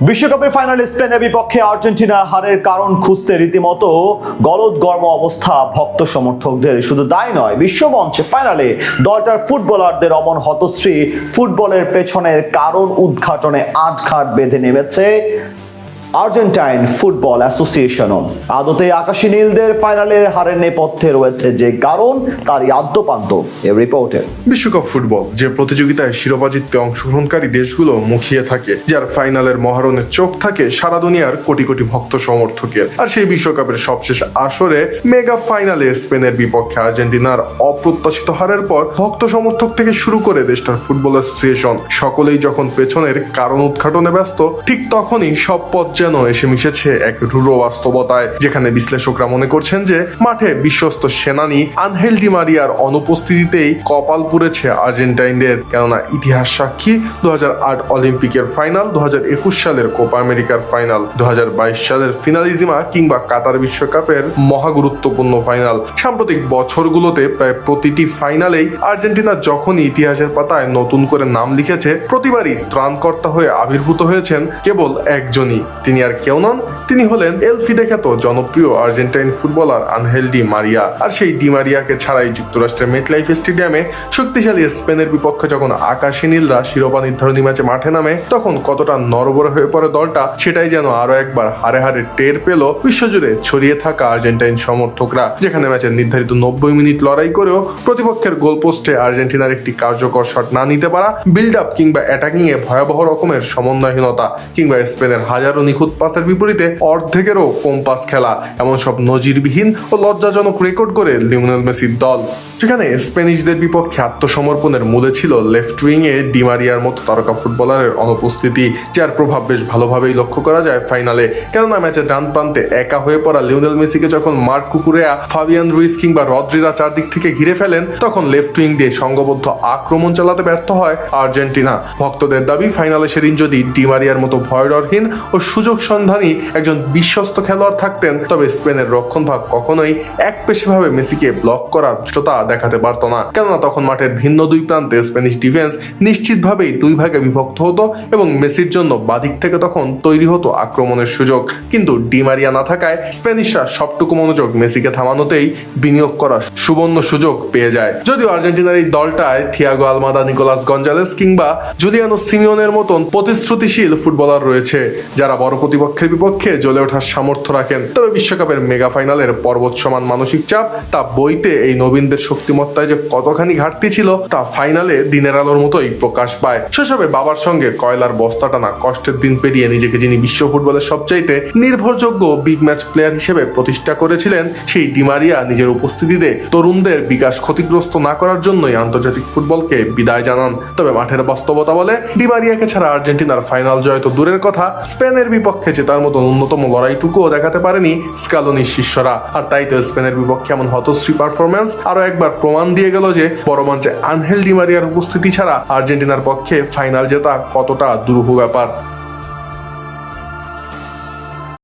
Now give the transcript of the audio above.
বিশ্বকাপের ফাইনালে স্পেনের বিপক্ষে আর্জেন্টিনা হারের কারণ খুঁজতে রীতিমতো গলদঘর্ম অবস্থা ভক্ত সমর্থকদের। শুধু তাই নয়, বিশ্বমঞ্চে ফাইনালে দলটার ফুটবলারদের অমন হতশ্রী ফুটবলের পেছনের কারণ উদ্ঘাটনে আটঘাট বেঁধে নেমেছে আর্জেন্টাইন ফুটবল অ্যাসোসিয়েশনও। আদতে আকাশী নীলদের ফাইনালের হারের নেপথ্যে রয়েছে যে কারণ, তারই আদ্যপান্ত এ রিপোর্টে। বিশ্বকাপ ফুটবল যে প্রতিযোগিতায় শিরোপা জিততে অংশগ্রহণকারী দেশগুলো মুখিয়ে থাকে, যার ফাইনালের মহারণে চোখ থাকে সারা দুনিয়ার কোটি কোটি ভক্ত সমর্থকের। আর সেই বিশ্বকাপের সবশেষ আসরে মেগা ফাইনালে স্পেনের বিপক্ষে আর্জেন্টিনার অপ্রত্যাশিত হারের পর ভক্ত সমর্থক থেকে শুরু করে দেশটার ফুটবল অ্যাসোসিয়েশন সকলেই যখন পেছনের কারণ উদ্ঘাটনে ব্যস্ত, ঠিক তখনই সব পথ যেন এসে মিশেছে এক রূঢ় বাস্তবতায়, যেখানে বিশ্লেষকরা মনে করছেন যে মাঠে বিশ্বস্ত সেনানী আনহেল ডি মারিয়ার অনুপস্থিতিতেই কপাল পুড়েছে আর্জেন্টাইনদের। কেননা ইতিহাস সাক্ষী 2008 অলিম্পিকের ফাইনাল, 2021 সালের কোপা আমেরিকার ফাইনাল, 2022 সালের ফিনালিজিমা কিংবা কাতার বিশ্বকাপের মহাগুরুত্বপূর্ণ ফাইনাল। সাম্প্রতিক বছরগুলোতে প্রায় প্রতিটি ফাইনালেই আর্জেন্টিনা যখনই ইতিহাসের পাতায় নতুন করে নাম লিখেছে, প্রতিবারই ত্রাণকর্তা হয়ে আবির্ভূত হয়েছেন কেবল একজনই। তিনি আর কেউ নন, তিনি হলেন এল ফিদে খ্যাত জনপ্রিয় Argentine footballer Angel Di Maria. আর সেই ডি মারিয়াকে ছাড়াই যুক্তরাষ্ট্রের মেটলাইফ স্টেডিয়ামে শক্তিশালী স্পেনের বিপক্ষে যখন আকাশী নীলরা শিরোপা নির্ধারণী ম্যাচে মাঠে নামে, তখন কতটা নড়বড়ে হয়ে পড়ে দলটা, সেটাই যেন আরো একবার হারে হারে টের পেল বিশ্বজুড়ে ছড়িয়ে থাকা আর্জেন্টাইন সমর্থকরা। যেখানে ম্যাচের নির্ধারিত 90 মিনিট লড়াই করেও প্রতিপক্ষের গোলপোস্টে আর্জেন্টিনার একটি কার্যকর শট না নিতে পারা, বিল্ড আপ কিংবা অ্যাটাকিং এ ভয়াবহ রকমের সমন্বয়হীনতা, কিংবা স্পেনের হাজারো নিখুঁত পাসের বিপরীতে অর্ধেকেরও কম পাস খেলা, এমন সব নজিরবিহীন ও লজ্জাজনক রেকর্ড করে লিওনেল মেসির দল। যেখানে স্প্যানিশদের বিপক্ষে আত্মসমর্পণের মূলে ছিল লেফট উইং এ ডি মারিয়ার মতো তারকা ফুটবলারের অনুপস্থিতি, যার প্রভাব বেশ ভালোভাবেই লক্ষ্য করা যায় ফাইনালে। কেননা ম্যাচের ডান প্রান্তে একা হয়ে পড়া লিওনেল মেসিকে যখন মার্ক কুকুরেয়া, ফাবিয়ান রুইস কিংবা রদ্রিরা চারদিক থেকে ঘিরে ফেলেন, তখন লেফট উইং দিয়ে সংঘবদ্ধ আক্রমণ চালাতে ব্যর্থ হয় আর্জেন্টিনা। ভক্তদের দাবি, ফাইনালে সেদিন যদি ডি মারিয়ার মতো ভয়ডরহীন ও সুযোগ সন্ধানী একজন বিশ্বস্ত খেলোয়াড় থাকতেন, তবে স্পেনের রক্ষণভাগ কখনোই একপেশেভাবে মেসিকে ব্লক করা ধৃষ্টতা দেখাতে পারত না। কেননা তখন মাঠের ভিন্ন দুই প্রান্তে স্প্যানিশ ডিফেন্স নিশ্চিতভাবেই দুই ভাগে বিভক্ত হতো এবং মেসির জন্য বাদিক থেকে তখন তৈরি হতো আক্রমণের সুযোগ। কিন্তু ডি মারিয়া না থাকায় স্প্যানিশরা সবটুকু মনোযোগ মেসিকে থামানোতেই বিনিয়োগ করার সুবর্ণ সুযোগ পেয়ে যায়। যদিও আর্জেন্টিনার এই দলটায় থিয়াগো আলমাদা, নিকোলাস গঞ্জালেস কিংবা জুলিয়ানো সিমিওনের মতন প্রতিশ্রুতিশীল ফুটবলার রয়েছে, যারা বড় প্রতিপক্ষের বিপক্ষে জ্বলে ওঠার সামর্থ্য রাখেন, তবে বিশ্বকাপের মেগা ফাইনালের পর্বত সমান মানসিক চাপ তা বইতে এই নবীনদের শক্তিমত্তায় যে কতখানি ঘাটতি ছিল, তা ফাইনালে দিনের আলোর মতোই প্রকাশ পায়। শৈশবে বাবার সঙ্গে কয়লার বস্তা টানা কষ্টের দিন পেরিয়ে নিজেকে যিনি বিশ্ব ফুটবলের সবচাইতে নির্ভরযোগ্য বিগ ম্যাচ প্লেয়ার হিসেবে প্রতিষ্ঠা করেছিলেন, সেই ডি মারিয়া নিজের উপস্থিতিতে তরুণদের বিকাশ ক্ষতিগ্রস্ত না করার জন্যই আন্তর্জাতিক ফুটবলকে বিদায় জানান। তবে মাঠের বাস্তবতা বলে, ডি মারিয়াকে ছাড়া আর্জেন্টিনার ফাইনাল জয় তো দূরের কথা, স্পেনের বিপক্ষে জেতার মতো ন্যূনতম লড়াইটুকুও দেখাতে পারেনি স্কালোনির শিষ্যরা। আর তাই তো স্পেনের বিপক্ষে এমন হতশ্রী পারফরম্যান্স আরো একবার প্রমাণ দিয়ে গেল যে বড় মঞ্চে আনহেল ডি মারিয়ার উপস্থিতি ছাড়া আর্জেন্টিনার পক্ষে ফাইনাল জেতা কতটা দুরূহ ব্যাপার।